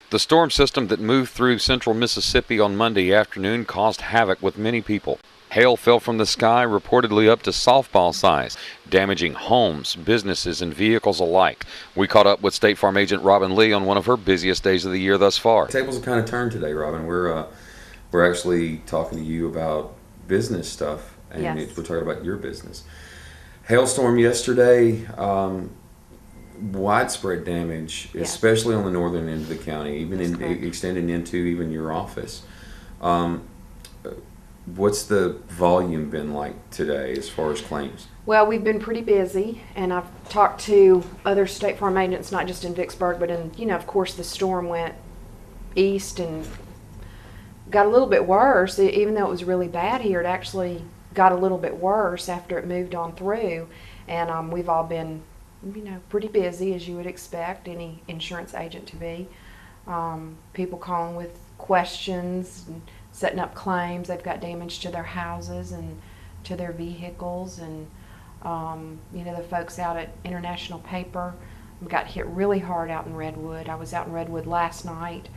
The storm system that moved through central Mississippi on Monday afternoon caused havoc with many people. Hail fell from the sky, reportedly up to softball size, damaging homes, businesses, and vehicles alike. We caught up with State Farm agent Robin Lee on one of her busiest days of the year thus far. Tables are kind of turned today, Robin. We're actually talking to you about business stuff, and Yes. we're talking about your business. Hailstorm yesterday, widespread damage, Yes. especially on the northern end of the county, even That's correct. extending into even your office. What's the volume been like today as far as claims? Well, we've been pretty busy, and I've talked to other State Farm agents, not just in Vicksburg, but in, of course, the storm went east and got a little bit worse. Even though it was really bad here, it actually got a little bit worse after it moved on through. And we've all been, pretty busy, as you would expect any insurance agent to be. People calling with questions and setting up claims. They've got damage to their houses and to their vehicles, and the folks out at International Paper got hit really hard out in Redwood. I was out in Redwood last night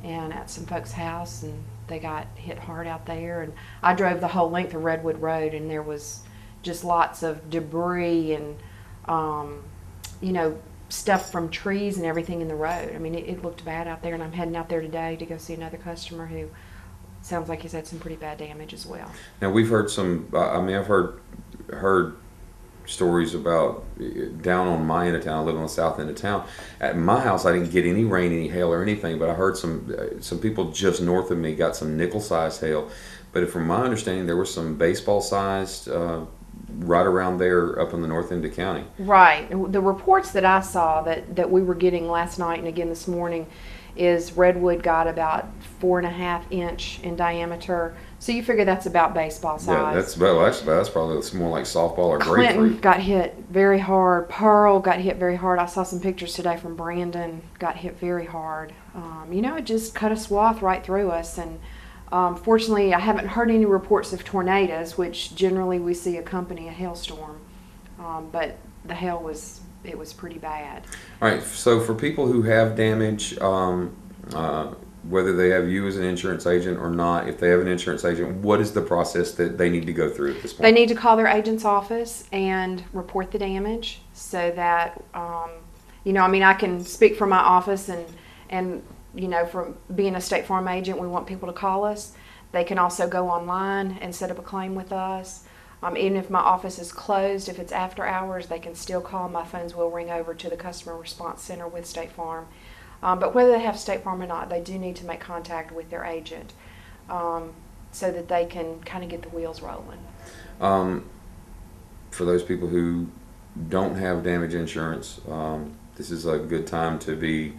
and at some folks' house, and they got hit hard out there. And I drove the whole length of Redwood Road, and there was just lots of debris and stuff from trees and everything in the road. I mean, it looked bad out there, and I'm heading out there today to go see another customer who sounds like he's had some pretty bad damage as well. Now we've heard I've heard stories about down on my end of town. I live on the south end of town. At my house, I didn't get any rain, any hail, or anything, but I heard some people just north of me got some nickel-sized hail. But from my understanding, there was some baseball-sized right around there up in the north end of county. Right. The reports that I saw that we were getting last night and again this morning is Redwood got about 4.5 inch in diameter. So you figure that's about baseball size. Yeah, that's probably more like softball or Clinton grapefruit. got hit very hard. Pearl got hit very hard. I saw some pictures today from Brandon. Got hit very hard. It just cut a swath right through us. And fortunately, I haven't heard any reports of tornadoes, which generally we see accompany a hailstorm. But the hail was pretty bad. All right, so for people who have damage, whether they have you as an insurance agent or not, if they have an insurance agent, what is the process that they need to go through at this point? They need to call their agent's office and report the damage so that, I can speak for my office and from being a State Farm agent, we want people to call us. They can also go online and set up a claim with us. Even if my office is closed, if it's after hours, they can still call. My phones will ring over to the customer response center with State Farm. But whether they have State Farm or not, they do need to make contact with their agent so that they can kind of get the wheels rolling. For those people who don't have damage insurance, this is a good time to be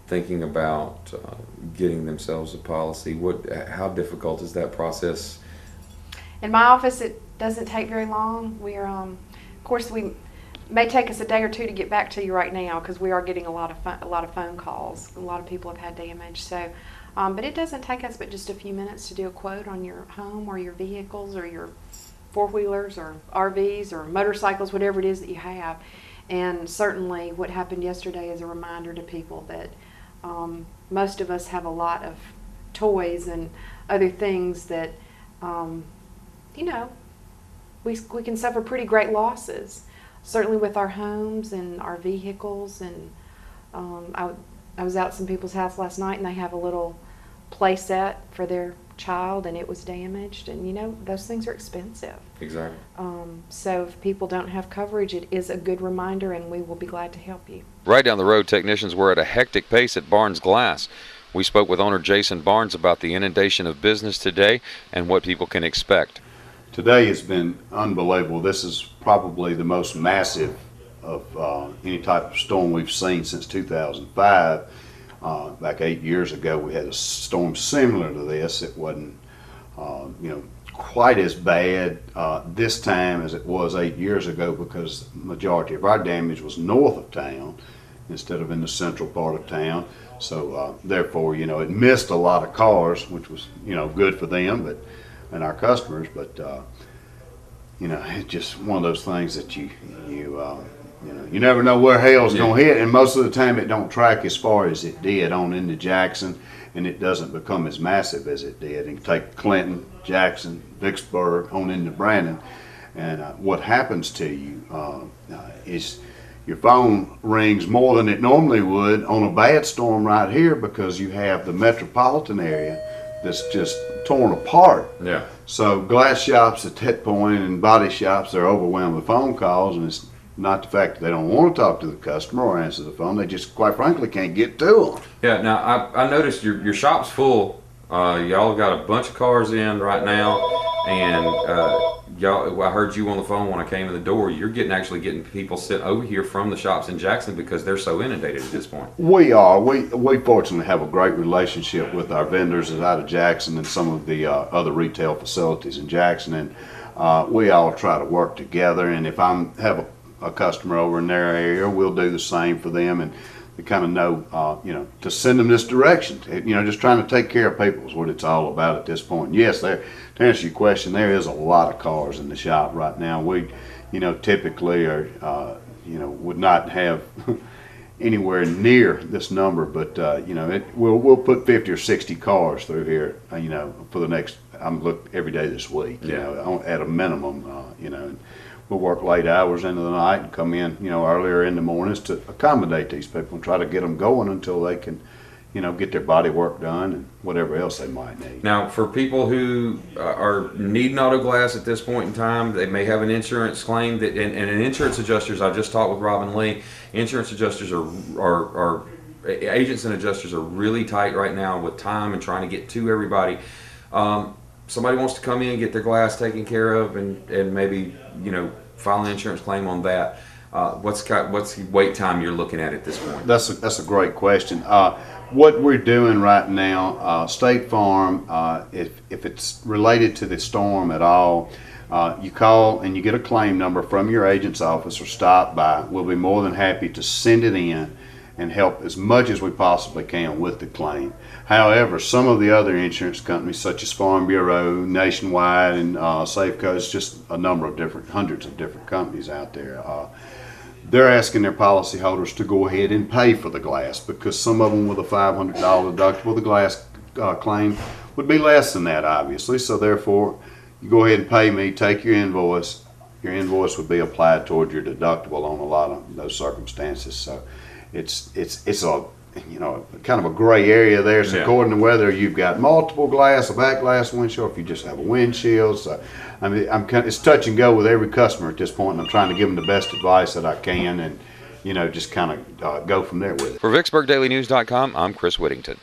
thinking about getting themselves a policy. How difficult is that process? In my office, it doesn't take very long. Of course, we may take us a day or two to get back to you right now because we are getting a lot of phone calls. A lot of people have had damage, so but it doesn't take us but just a few minutes to do a quote on your home or your vehicles or your four-wheelers or RVs or motorcycles, whatever it is that you have. And certainly, what happened yesterday is a reminder to people that most of us have a lot of toys and other things that we can suffer pretty great losses, certainly with our homes and our vehicles. And I was out at some people's house last night, and they have a little play set for their child, and it was damaged. And those things are expensive. Exactly. So if people don't have coverage, it is a good reminder, and we will be glad to help you. Right down the road, technicians were at a hectic pace at Barnes Glass. We spoke with owner Jason Barnes about the inundation of business today and what people can expect. Today has been unbelievable. This is probably the most massive of any type of storm we've seen since 2005. Back 8 years ago, we had a storm similar to this. It wasn't, quite as bad this time as it was 8 years ago because the majority of our damage was north of town instead of in the central part of town. So therefore, it missed a lot of cars, which was, good for them, and our customers, but it's just one of those things that you You know, you never know where hail's gonna hit, and most of the time it don't track as far as it did on into Jackson, and it doesn't become as massive as it did. And take Clinton, Jackson, Vicksburg on into Brandon, and what happens to you is your phone rings more than it normally would on a bad storm right here, because you have the metropolitan area that's just torn apart. Yeah. So glass shops at that point and body shops, they're overwhelmed with phone calls, and it's not the fact that they don't want to talk to the customer or answer the phone. They just, quite frankly, can't get to them. Yeah. Now I noticed your shop's full. Y'all got a bunch of cars in right now, and y'all. I heard you on the phone when I came in the door. You're actually getting people sent over here from the shops in Jackson because they're so inundated at this point. We are. We fortunately have a great relationship with our vendors out of Jackson and some of the other retail facilities in Jackson, and we all try to work together. And if I have a customer over in their area, we'll do the same for them, and we kind of know, you know, to send them this direction. You know, just trying to take care of people is what it's all about at this point. And yes, to answer your question, there is a lot of cars in the shop right now. We, you know, typically are, you know, would not have anywhere near this number, but you know, we'll put 50 or 60 cars through here, you know, for the next. I'm look every day this week, you know, at a minimum, you know. And we'll work late hours into the night and come in, you know, earlier in the mornings to accommodate these people and try to get them going until they can, you know, get their body work done and whatever else they might need. Now, for people who are needing auto glass at this point in time, they may have an insurance claim that, and insurance adjusters. I just talked with Robin Lee. Insurance adjusters are agents and adjusters are really tight right now with time and trying to get to everybody. Somebody wants to come in and get their glass taken care of, and maybe, you know, file an insurance claim on that. What's the wait time you're looking at this point? That's a great question. What we're doing right now, State Farm, if it's related to the storm at all, you call and you get a claim number from your agent's office or stop by. We'll be more than happy to send it in and help as much as we possibly can with the claim. However, some of the other insurance companies, such as Farm Bureau, Nationwide, and Safeco, just a number of hundreds of different companies out there. They're asking their policyholders to go ahead and pay for the glass, because some of them with a $500 deductible, the glass claim would be less than that, obviously. So therefore, you go ahead and pay me, take your invoice. Your invoice would be applied toward your deductible on a lot of those circumstances. So it's a, you know, kind of a gray area there. So according to whether you've got multiple glass, a back glass windshield, if you just have a windshield. So I mean, it's touch and go with every customer at this point, and I'm trying to give them the best advice that I can, and, you know, just kind of go from there with it. For VicksburgDailyNews.com, I'm Chris Whittington.